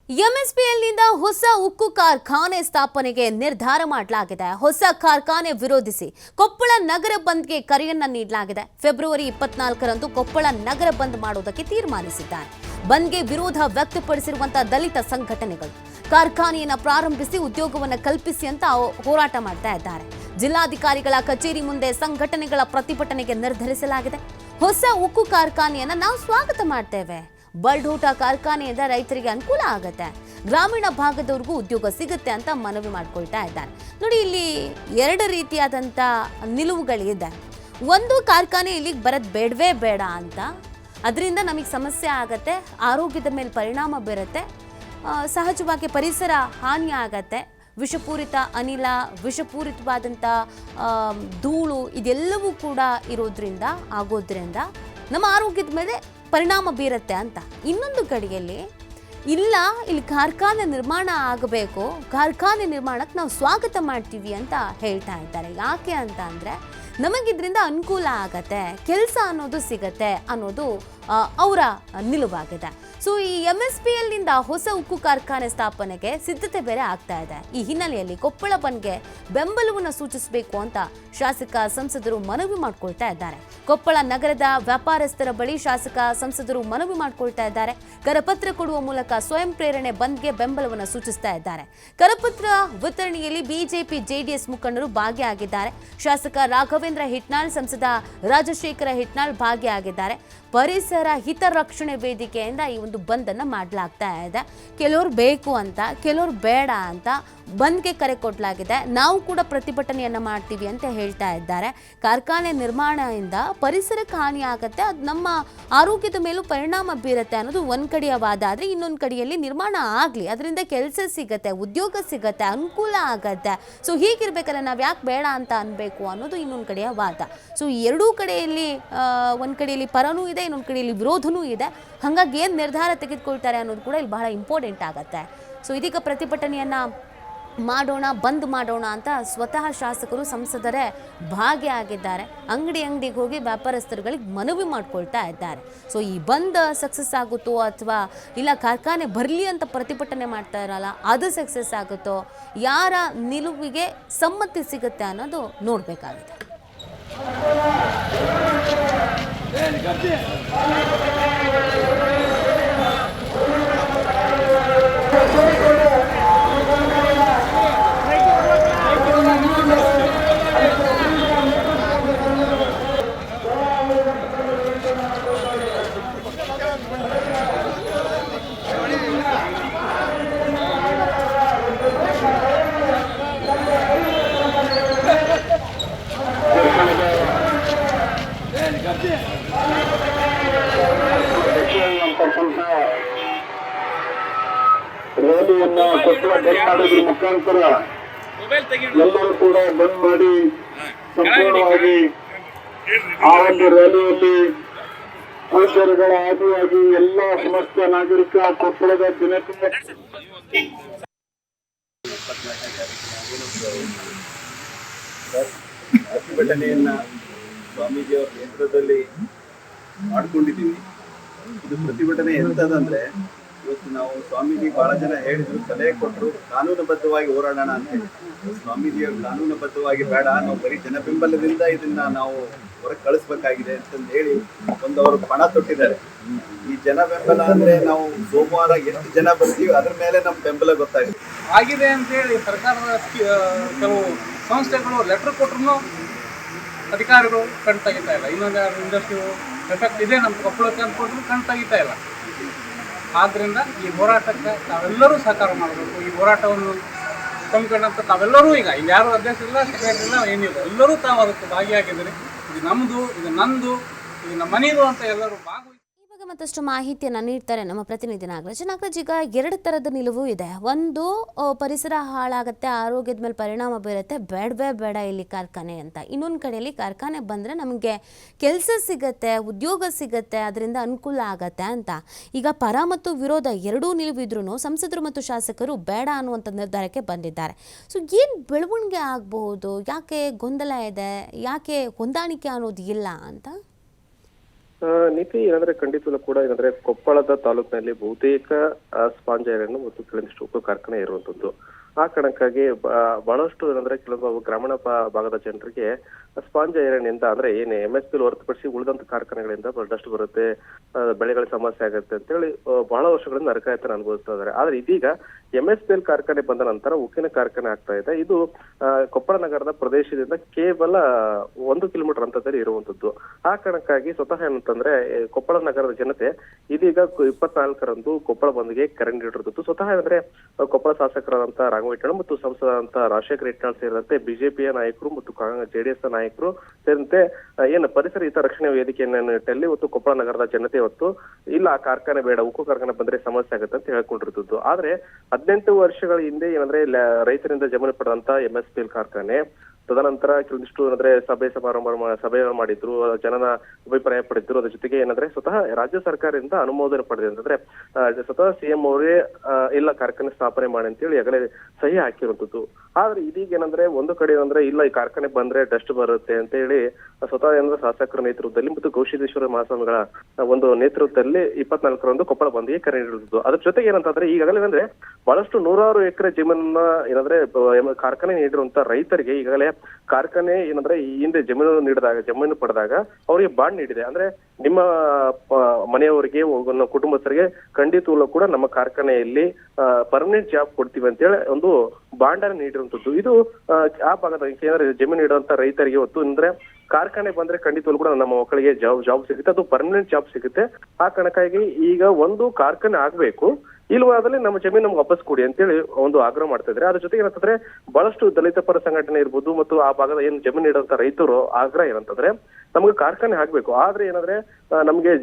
ಎಂಎಸ್ಪಿಎಲ್ನಿಂದ ಹೊಸ ಉಕ್ಕು ಕಾರ್ಖಾನೆ ಸ್ಥಾಪನೆಗೆ ನಿರ್ಧಾರ ಮಾಡಲಾಗಿದೆ. ಹೊಸ ಕಾರ್ಖಾನೆ ವಿರೋಧಿಸಿ ಕೊಪ್ಪಳ ನಗರ ಬಂದ್ಗೆ ಕರೆಯನ್ನ ನೀಡಲಾಗಿದೆ. ಫೆಬ್ರವರಿ 24ರಂದು ಕೊಪ್ಪಳ ನಗರ ಬಂದ್ ಮಾಡುವುದಕ್ಕೆ ತೀರ್ಮಾನಿಸಿದ್ದಾರೆ. ಬಂದ್ಗೆ ವಿರೋಧ ವ್ಯಕ್ತಪಡಿಸಿರುವಂತಹ ದಲಿತ ಸಂಘಟನೆಗಳು ಕಾರ್ಖಾನೆಯನ್ನು ಪ್ರಾರಂಭಿಸಿ ಉದ್ಯೋಗವನ್ನು ಕಲ್ಪಿಸಿ ಅಂತ ಹೋರಾಟ ಮಾಡ್ತಾ ಇದ್ದಾರೆ. ಜಿಲ್ಲಾಧಿಕಾರಿಗಳ ಕಚೇರಿ ಮುಂದೆ ಸಂಘಟನೆಗಳ ಪ್ರತಿಭಟನೆಗೆ ನಿರ್ಧರಿಸಲಾಗಿದೆ. ಹೊಸ ಉಕ್ಕು ಕಾರ್ಖಾನೆಯನ್ನು ನಾವು ಸ್ವಾಗತ ಮಾಡ್ತೇವೆ. ಬಲ್ಡೂಟ ಕಾರ್ಖಾನೆಯಿಂದ ರೈತರಿಗೆ ಅನುಕೂಲ ಆಗುತ್ತೆ, ಗ್ರಾಮೀಣ ಭಾಗದವ್ರಿಗೂ ಉದ್ಯೋಗ ಸಿಗುತ್ತೆ ಅಂತ ಮನವಿ ಮಾಡ್ಕೊಳ್ತಾ ಇದ್ದಾರೆ. ನೋಡಿ, ಇಲ್ಲಿ ಎರಡು ರೀತಿಯಾದಂಥ ನಿಲುವುಗಳಿದೆ. ಒಂದು, ಕಾರ್ಖಾನೆ ಇಲ್ಲಿಗೆ ಬರೋದು ಬೇಡವೇ ಬೇಡ ಅಂತ, ಅದರಿಂದ ನಮಗೆ ಸಮಸ್ಯೆ ಆಗತ್ತೆ, ಆರೋಗ್ಯದ ಮೇಲೆ ಪರಿಣಾಮ ಬೀರುತ್ತೆ, ಸಹಜವಾಗಿ ಪರಿಸರ ಹಾನಿ ಆಗತ್ತೆ, ವಿಷಪೂರಿತ ಅನಿಲ, ವಿಷಪೂರಿತವಾದಂಥ ಧೂಳು ಇದೆಲ್ಲವೂ ಕೂಡ ಆಗೋದ್ರಿಂದ ನಮ್ಮ ಆರೋಗ್ಯದ ಮೇಲೆ ಪರಿಣಾಮ ಬೀರುತ್ತೆ ಅಂತ. ಇನ್ನೊಂದು ಕಡೆಯಲ್ಲಿ ಇಲ್ಲಿ ಕಾರ್ಖಾನೆ ನಿರ್ಮಾಣ ಆಗಬೇಕು, ಕಾರ್ಖಾನೆ ನಿರ್ಮಾಣಕ್ಕೆ ನಾವು ಸ್ವಾಗತ ಮಾಡ್ತೀವಿ ಅಂತ ಹೇಳ್ತಾ ಇದ್ದಾರೆ. ಯಾಕೆ ಅಂತ ಅಂದರೆ, ನಮಗಿದ್ರಿಂದ ಅನುಕೂಲ ಆಗತ್ತೆ, ಕೆಲಸ ಅನ್ನೋದು ಸಿಗತ್ತೆ ಅನ್ನೋದು ಅವರ ನಿಲುವಾಗಿದೆ. ಸೊ ಈ ಎಂಎಸ್ಪಿಎಲ್ನಿಂದ ಹೊಸ ಉಕ್ಕು ಕಾರ್ಖಾನೆ ಸ್ಥಾಪನೆಗೆ ಸಿದ್ಧತೆ ಬೇರೆ ಆಗ್ತಾ ಇದೆ. ಈ ಹಿನ್ನೆಲೆಯಲ್ಲಿ ಕೊಪ್ಪಳ ಬಂದ್ಗೆ ಬೆಂಬಲವನ್ನು ಸೂಚಿಸಬೇಕು ಅಂತ ಶಾಸಕ ಸಂಸದರು ಮನವಿ ಮಾಡ್ಕೊಳ್ತಾ ಇದ್ದಾರೆ. ಕೊಪ್ಪಳ ನಗರದ ವ್ಯಾಪಾರಸ್ಥರ ಬಳಿ ಶಾಸಕ ಸಂಸದರು ಮನವಿ ಮಾಡ್ಕೊಳ್ತಾ ಇದ್ದಾರೆ. ಕರಪತ್ರ ಕೊಡುವ ಮೂಲಕ ಸ್ವಯಂ ಪ್ರೇರಣೆ ಬಂದ್ಗೆ ಬೆಂಬಲವನ್ನು ಸೂಚಿಸ್ತಾ ಇದ್ದಾರೆ. ಕರಪತ್ರ ವಿತರಣೆಯಲ್ಲಿ ಬಿಜೆಪಿ ಜೆಡಿಎಸ್ ಮುಖಂಡರು ಭಾಗಿಯಾಗಿದ್ದಾರೆ. ಶಾಸಕ ರಾಘವೇಂದ್ರ ಹಿಟ್ನಾಳ್, ಸಂಸದ ರಾಜಶೇಖರ ಹಿಟ್ನಾಳ್ ಭಾಗಿಯಾಗಿದ್ದಾರೆ. ಪರಿಸರ ಹಿತರಕ್ಷಣೆ ವೇದಿಕೆಯಿಂದ ಈ ಒಂದು ಬಂದ್ ಅನ್ನ ಮಾಡಲಾಗ್ತಾ ಇದೆ. ಕೆಲವರು ಬೇಕು ಅಂತ, ಕೆಲವರು ಬೇಡ ಅಂತ ಬಂದ್ಗೆ ಕರೆ ಕೊಡಲಾಗಿದೆ. ನಾವು ಕೂಡ ಪ್ರತಿಭಟನೆಯನ್ನ ಮಾಡ್ತೀವಿ ಅಂತ ಹೇಳ್ತಾ ಇದ್ದಾರೆ. ಕಾರ್ಖಾನೆ ನಿರ್ಮಾಣದಿಂದ ಪರಿಸರಕ್ಕೆ ಹಾನಿ ಆಗುತ್ತೆ, ಅದು ನಮ್ಮ ಆರೋಗ್ಯದ ಮೇಲೂ ಪರಿಣಾಮ ಬೀರುತ್ತೆ ಅನ್ನೋದು ಒಂದ್ ಕಡೆಯ ವಾದ. ಆದ್ರೆ ಇನ್ನೊಂದು ಕಡೆಯಲ್ಲಿ ನಿರ್ಮಾಣ ಆಗ್ಲಿ, ಅದರಿಂದ ಕೆಲಸ ಸಿಗತ್ತೆ, ಉದ್ಯೋಗ ಸಿಗತ್ತೆ, ಅನುಕೂಲ ಆಗತ್ತೆ. ಸೊ ಹೀಗಿರ್ಬೇಕಲ್ಲ, ನಾವ್ ಯಾಕೆ ಬೇಡ ಅಂತ ಅನ್ಬೇಕು ಅನ್ನೋದು ಇನ್ನೊಂದು ಕಡೆಯ ವಾದ. ಸೊ ಎರಡೂ ಕಡೆಯಲ್ಲಿ ಒಂದ್ ಕಡೆಯಲ್ಲಿ ಪರನೂ ಇದೆ, ಇನ್ನೊಂದು ಕಡೆಯಲ್ಲಿ ವಿರೋಧನೂ ಇದೆ. ಹಾಗಾಗಿ ಏನ್ ನಿರ್ಧಾರ ತೆಗೆದುಕೊಳ್ತಾರೆ ಅನ್ನೋದು ಕೂಡ ಇಲ್ಲಿ ಬಹಳ ಇಂಪಾರ್ಟೆಂಟ್ ಆಗತ್ತೆ. ಸೊ ಇದೀಗ ಪ್ರತಿಭಟನೆಯನ್ನ ಬಂದ್ ಮಾಡೋಣ ಅಂತ ಸ್ವತಃ ಶಾಸಕರು, ಸಂಸದರೇ ಭಾಗಿಯಾಗಿದ್ದಾರೆ. ಅಂಗಡಿಗೆ ಹೋಗಿ ವ್ಯಾಪಾರಸ್ಥರುಗಳಿಗೆ ಮನವಿ ಮಾಡ್ಕೊಳ್ತಾ ಇದ್ದಾರೆ. ಸೊ ಈ ಬಂದ್ ಸಕ್ಸಸ್ ಆಗುತ್ತೋ ಅಥವಾ ಇಲ್ಲ ಕಾರ್ಖಾನೆ ಬರಲಿ ಅಂತ ಪ್ರತಿಭಟನೆ ಮಾಡ್ತಾ ಇರಲ್ಲ ಅದು ಸಕ್ಸಸ್ ಆಗುತ್ತೋ, ಯಾರ ನಿಲುವಿಗೆ ಸಮ್ಮತಿ ಸಿಗುತ್ತೆ ಅನ್ನೋದು ನೋಡಬೇಕಾಗಿದೆ. ರ್ಯಾಲಿಯನ್ನ ಕೊಪ್ಪಳ ಬಂದ್ ಮಾಡೋದ್ರ ಮುಖಾಂತರ ಎಲ್ಲರೂ ಕೂಡ ಬಂದ್ ಮಾಡಿ ಸಂಪೂರ್ಣವಾಗಿ ಆ ಒಂದು ರ್ಯಾಲಿಯಲ್ಲಿ ಗೋಚರಗಳ ಆದಿಯಾಗಿ ಎಲ್ಲ ಸಮಸ್ತ ನಾಗರಿಕ ಕೊಪ್ಪಳದ ಜನತೆ ಪ್ರತಿಭಟನೆಯನ್ನ ಸ್ವಾಮೀಜಿಯವರ ನೇತೃತ್ವದಲ್ಲಿ ಮಾಡಿಕೊಂಡಿದ್ದೀವಿ. ಇದು ಪ್ರತಿಭಟನೆ ಎಂತದಂದ್ರೆ, ಇವತ್ತು ನಾವು ಸ್ವಾಮೀಜಿ ಬಹಳ ಜನ ಹೇಳಿದ್ರು, ಸಲಹೆ ಕೊಟ್ಟರು, ಕಾನೂನುಬದ್ಧವಾಗಿ ಹೋರಾಡೋಣ ಅಂತ ಹೇಳಿ. ಸ್ವಾಮೀಜಿಯವರು ಕಾನೂನುಬದ್ಧವಾಗಿ ಬೇಡ, ನಾವು ಬರೀ ಜನಬೆಂಬಲದಿಂದ ಇದನ್ನ ನಾವು ಹೊರಗೆ ಕಳಿಸ್ಬೇಕಾಗಿದೆ ಅಂತಂದು ಹೇಳಿ ಅವರು ಪಣ ತೊಟ್ಟಿದ್ದಾರೆ. ಈ ಜನ ಬೆಂಬಲ ಅಂದ್ರೆ ನಾವು ಸೋಮವಾರ ಎಷ್ಟು ಜನ ಬರ್ತೀವಿ ಅದ್ರ ಮೇಲೆ ನಮ್ಮ ಬೆಂಬಲ ಗೊತ್ತಾಗಿದೆ ಆಗಿದೆ ಅಂತ ಹೇಳಿ ಸರ್ಕಾರದ ಕೆಲವು ಸಂಸ್ಥೆಗಳು ಲೆಟರ್ ಕೊಟ್ಟರು ಅಧಿಕಾರಿಗಳು ಕಣ್ ತೆಗಿತಾ ಇಲ್ಲ. ಇನ್ನೊಂದು ಇಂಡಸ್ಟ್ರಿ ಎಫೆಕ್ಟ್ ಇದೆ ನಮ್ಮ ಕೊಪ್ಪಳಕ್ಕೆ ಅಂದ್ಕೊಂಡ್ರು ಕಣ್ ತೆಗಿತಾ ಇಲ್ಲ. ಆದ್ದರಿಂದ ಈ ಹೋರಾಟಕ್ಕೆ ತಾವೆಲ್ಲರೂ ಸಹಕಾರ ಮಾಡಬೇಕು. ಈ ಹೋರಾಟವನ್ನು ಕೊಂಡ್ಕೊಂಡಂತ ತಾವೆಲ್ಲರೂ ಈಗ ಯಾರು ಅಧ್ಯಕ್ಷ ಇಲ್ಲ, ಸೆಕ್ರೆಟರಿ ಇಲ್ಲ, ಏನಿಲ್ಲ, ಎಲ್ಲರೂ ತಾವು ಅದಕ್ಕೆ ಭಾಗಿಯಾಗಿದ್ದೀರಿ. ಇದು ನಮ್ಮದು, ಇದು ನಂದು, ಇದು ನಮ್ಮ ಮನೆಯದು ಅಂತ ಎಲ್ಲರೂ ಭಾಗವಹಿಸಿ. ಇವಾಗ ಮತ್ತಷ್ಟು ಮಾಹಿತಿಯನ್ನು ನೀಡ್ತಾರೆ ನಮ್ಮ ಪ್ರತಿನಿಧಿ ನಾಗರಾಜ್. ಈಗ ಎರಡು ಥರದ ನಿಲುವು ಇದೆ. ಒಂದು, ಪರಿಸರ ಹಾಳಾಗುತ್ತೆ, ಆರೋಗ್ಯದ ಮೇಲೆ ಪರಿಣಾಮ ಬೀರುತ್ತೆ, ಬೇಡವೇ ಬೇಡ ಇಲ್ಲಿ ಕಾರ್ಖಾನೆ ಅಂತ. ಇನ್ನೊಂದು ಕಡೆಯಲ್ಲಿ ಕಾರ್ಖಾನೆ ಬಂದರೆ ನಮಗೆ ಕೆಲಸ ಸಿಗತ್ತೆ, ಉದ್ಯೋಗ ಸಿಗತ್ತೆ, ಅದರಿಂದ ಅನುಕೂಲ ಆಗತ್ತೆ ಅಂತ. ಈಗ ಪರ ಮತ್ತು ವಿರೋಧ ಎರಡೂ ನಿಲುವಿದ್ರೂ ಸಂಸದರು ಮತ್ತು ಶಾಸಕರು ಬೇಡ ಅನ್ನುವಂಥ ನಿರ್ಧಾರಕ್ಕೆ ಬಂದಿದ್ದಾರೆ. ಸೊ ಏನು ಬೆಳವಣಿಗೆ ಆಗಬಹುದು? ಯಾಕೆ ಗೊಂದಲ ಇದೆ? ಯಾಕೆ ಹೊಂದಾಣಿಕೆ ಅನ್ನೋದು ಇಲ್ಲ ಅಂತ? ನೀತಿ ಏನಂದ್ರೆ ಖಂಡಿತವೂ ಕೂಡ ಏನಂದ್ರೆ ಕೊಪ್ಪಳದ ತಾಲೂಕಿನಲ್ಲಿ ಬಹುತೇಕ ಸ್ಪಾಂಜ್ ಐರನ್ ಮತ್ತು ಕೆಲವೊಂದಿಷ್ಟು ಉಕ್ಕು ಕಾರ್ಖಾನೆ ಇರುವಂತದ್ದು. ಆ ಕಾರಣಕ್ಕಾಗಿ ಬಹಳಷ್ಟು ಏನಂದ್ರೆ ಕೆಲವೊಂದು ಗ್ರಾಮೀಣ ಭಾಗದ ಜನರಿಗೆ ಸ್ಪಾಂಜ್ ಐರನ್ ಇಂದ ಅಂದ್ರೆ ಏನ್ MSP ಹೊರತುಪಡಿಸಿ ಉಳಿದಂತ ಕಾರ್ಖಾನೆಗಳಿಂದ ಡಸ್ಟ್ ಬರುತ್ತೆ, ಬೆಳೆಗಳ ಸಮಸ್ಯೆ ಆಗುತ್ತೆ ಅಂತ ಹೇಳಿ ಬಹಳ ವರ್ಷಗಳಿಂದ ನರಕಾಯತನ ಅನುಭವಿಸ್ತಾ ಇದ್ದಾರೆ. ಆದ್ರೆ ಇದೀಗ MSPL ಕಾರ್ಖಾನೆ ಬಂದ ನಂತರ ಉಕ್ಕಿನ ಕಾರ್ಖಾನೆ ಆಗ್ತಾ ಇದೆ. ಇದು ಕೊಪ್ಪಳ ನಗರದ ಪ್ರದೇಶದಿಂದ ಕೇವಲ 1 ಕಿಲೋಮೀಟರ್ ಅಂತರದಲ್ಲಿ ಇರುವಂತದ್ದು. ಆ ಕಾರಣಕ್ಕಾಗಿ ಸ್ವತಃ ಏನಂತಂದ್ರೆ ಕೊಪ್ಪಳ ನಗರದ ಜನತೆ ಇದೀಗ 24ರಂದು ಕೊಪ್ಪಳ ಬಂದ್ಗೆ ಕರೆ ನೀಡಿರುವುದು. ಸ್ವತಃ ಅಂದ್ರೆ ಕೊಪ್ಪಳ ಶಾಸಕರಾದಂತ ರಾಘವೇಂದ್ರ ಮತ್ತು ಸಂಸದರಾದಂತ ರಾಜಶೇಖರ ಇಟ್ನಾಳ್ ಸೇರಿದಂತೆ ಬಿಜೆಪಿಯ ನಾಯಕರು ಮತ್ತು JDS ನಾಯಕರು ಸೇರಿದಂತೆ ಏನು ಪರಿಸರ ಹಿತ ರಕ್ಷಣೆ ವೇದಿಕೆಯನ್ನು ನಿಟ್ಟಲ್ಲಿ ಇವತ್ತು ಕೊಪ್ಪಳ ನಗರದ ಜನತೆ ಇವತ್ತು ಇಲ್ಲ ಆ ಕಾರ್ಖಾನೆ ಬೇಡ, ಉಕ್ಕು ಕಾರ್ಖಾನೆ ಬಂದ್ರೆ ಸಮಸ್ಯೆ ಆಗುತ್ತೆ ಅಂತ ಹೇಳ್ಕೊಂಡಿರುತ್ತದೆ. ಆದ್ರೆ 18 ವರ್ಷಗಳ ಹಿಂದೆ ಏನಂದ್ರೆ ರೈತರಿಂದ ಜಮೀನು ಪಡೆದಂತ MSPL ಕಾರ್ಖಾನೆ ತದನಂತರ ಕೆಲವೊಂದಿಷ್ಟು ಏನಂದ್ರೆ ಸಭೆ ಮಾಡಿದ್ರು, ಜನನ ಅಭಿಪ್ರಾಯ ಪಡೆದ್ರು. ಅದ್ರ ಜೊತೆಗೆ ಏನಂದ್ರೆ ಸ್ವತಃ ರಾಜ್ಯ ಸರ್ಕಾರದಿಂದ ಅನುಮೋದನೆ ಪಡೆದಿದೆ. ಅಂತಂದ್ರೆ ಸ್ವತಃ CM ಅವರೇ ಇಲ್ಲ ಕಾರ್ಖಾನೆ ಸ್ಥಾಪನೆ ಮಾಡಿ ಅಂತೇಳಿ ಆಗಲೇ ಸಹಿ ಹಾಕಿರುವಂತದ್ದು. ಆದ್ರೆ ಇದೀಗ ಏನಂದ್ರೆ ಒಂದು ಕಡೆ ಏನಂದ್ರೆ ಇಲ್ಲ ಈ ಕಾರ್ಖಾನೆ ಬಂದ್ರೆ ಡಸ್ಟ್ ಬರುತ್ತೆ ಅಂತ ಹೇಳಿ ಸ್ವತಃ ಏನಂದ್ರೆ ಶಾಸಕರ ನೇತೃತ್ವದಲ್ಲಿ ಮತ್ತು ಗೌಸಿದ್ದೇಶ್ವರ ಮಹಾಸ್ವಾಮಿಗಳ ಒಂದು ನೇತೃತ್ವದಲ್ಲಿ 24ರಂದು ಕೊಪ್ಪಳ ಬಂದ್ಗೆ ಕರೆ ನೀಡಿರುವುದು. ಅದ್ರ ಜೊತೆಗೆ ಏನಂತಂದ್ರೆ ಈಗಾಗಲೇ ಅಂದ್ರೆ ಬಹಳಷ್ಟು 100 ಎಕರೆ ಜಮೀನನ್ನ ಏನಂದ್ರೆ ಕಾರ್ಖಾನೆ ನೀಡಿರುವಂತ ರೈತರಿಗೆ ಈಗಾಗಲೇ ಕಾರ್ಖಾನೆ ಏನಂದ್ರೆ ಈ ಹಿಂದೆ ಜಮೀನು ಪಡೆದಾಗ ಅವರಿಗೆ ಬಾಂಡ್ ನೀಡಿದೆ. ಅಂದ್ರೆ ನಿಮ್ಮ ಮನೆಯವರಿಗೆ ಕುಟುಂಬಸ್ಥರಿಗೆ ಖಂಡಿತವೂ ಕೂಡ ನಮ್ಮ ಕಾರ್ಖಾನೆಯಲ್ಲಿ ಪರ್ಮನೆಂಟ್ ಜಾಬ್ ಕೊಡ್ತೀವಿ ಅಂತೇಳಿ ಒಂದು ಬಾಂಡ್ ಅನ್ನು ನೀಡಿರುವಂತದ್ದು. ಇದು ಆ ಭಾಗದ ಏನಾದ್ರೆ ಜಮೀನು ನೀಡುವಂತ ರೈತರಿಗೆ ಹೊತ್ತು ಅಂದ್ರೆ ಕಾರ್ಖಾನೆ ಬಂದ್ರೆ ಖಂಡಿತವೂ ಕೂಡ ನಮ್ಮ ಮಕ್ಕಳಿಗೆ ಜಾಬ್ ಸಿಗುತ್ತೆ, ಅದು ಪರ್ಮನೆಂಟ್ ಜಾಬ್ ಸಿಗುತ್ತೆ. ಆ ಕಾರಣಕ್ಕಾಗಿ ಈಗ ಒಂದು ಕಾರ್ಖಾನೆ ಆಗ್ಬೇಕು, ಇಲ್ವಾದಲ್ಲಿ ನಮ್ಮ ಜಮೀನು ನಮ್ಗೆ ವಾಪಸ್ ಕೊಡಿ ಅಂತೇಳಿ ಒಂದು ಆಗ್ರಹ ಮಾಡ್ತಾ ಇದ್ದಾರೆ. ಅದ್ರ ಜೊತೆಗೆ ಏನಂತಂದ್ರೆ ಬಹಳಷ್ಟು ದಲಿತ ಪರ ಸಂಘಟನೆ ಇರ್ಬೋದು ಮತ್ತು ಆ ಭಾಗದ ಏನು ಜಮೀನು ನೀಡುವಂತ ರೈತರು ಆಗ್ರಹ ಏನಂತಂದ್ರೆ ನಮ್ಗೆ ಕಾರ್ಖಾನೆ ಆಗ್ಬೇಕು, ಆದ್ರೆ ಏನಂದ್ರೆ ನಮ್ಗೆ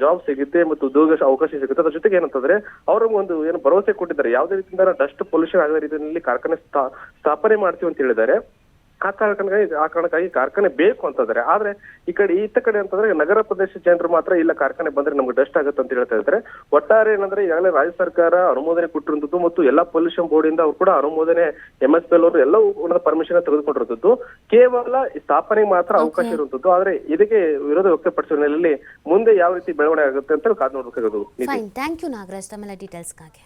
ಜಾಬ್ ಸಿಗುತ್ತೆ ಮತ್ತು ಉದ್ಯೋಗ ಅವಕಾಶ ಸಿಗುತ್ತೆ. ಅದ್ರ ಜೊತೆಗೆ ಏನಂತಂದ್ರೆ ಅವ್ರಿಗೆ ಒಂದು ಏನು ಭರವಸೆ ಕೊಟ್ಟಿದ್ದಾರೆ, ಯಾವುದೇ ರೀತಿಯಿಂದ ಡಸ್ಟ್ ಪೊಲ್ಯೂಷನ್ ಆಗದ ರೀತಿಯಲ್ಲಿ ಕಾರ್ಖಾನೆ ಸ್ಥಾಪನೆ ಮಾಡ್ತೀವಿ ಅಂತ ಹೇಳಿದ್ದಾರೆ. ಆ ಕಾರಣಕ್ಕಾಗಿ ಕಾರ್ಖಾನೆ ಬೇಕು ಅಂತಂದ್ರೆ. ಆದ್ರೆ ಈತ ಕಡೆ ಅಂತಂದ್ರೆ ನಗರ ಪ್ರದೇಶ ಜನರು ಮಾತ್ರ ಇಲ್ಲ ಕಾರ್ಖಾನೆ ಬಂದ್ರೆ ನಮ್ಗೆ ಡಸ್ಟ್ ಆಗುತ್ತೆ ಅಂತ ಹೇಳ್ತಾ ಇದ್ದಾರೆ. ಒಟ್ಟಾರೆ ಏನಂದ್ರೆ ಈಗಾಗಲೇ ರಾಜ್ಯ ಸರ್ಕಾರ ಅನುಮೋದನೆ ಕೊಟ್ಟಿರುವಂತದ್ದು ಮತ್ತು ಎಲ್ಲಾ ಪೊಲ್ಯೂಷನ್ ಬೋರ್ಡ್ ಇಂದ ಅವ್ರು ಕೂಡ ಅನುಮೋದನೆ MSPL ಅವರು ಎಲ್ಲವೂ ಪರ್ಮಿಷನ್ ತೆಗೆದುಕೊಂಡಿರುವಂತದ್ದು. ಕೇವಲ ಸ್ಥಾಪನೆ ಮಾತ್ರ ಅವಕಾಶ ಇರುವಂತದ್ದು. ಆದ್ರೆ ಇದಕ್ಕೆ ವಿರೋಧ ವ್ಯಕ್ತಪಡಿಸುವ ಹಿನ್ನೆಲೆಯಲ್ಲಿ ಮುಂದೆ ಯಾವ ರೀತಿ ಬೆಳವಣಿಗೆ ಆಗುತ್ತೆ ಅಂತ ಕಾದು ನೋಡ್ಬೇಕಾಗೋದು. ಥ್ಯಾಂಕ್ ಯು ನಾಗರಾಜ್ ತಮ್ಮೆಲ್ಲ ಡೀಟೇಲ್ಸ್ಗಾಗಿ.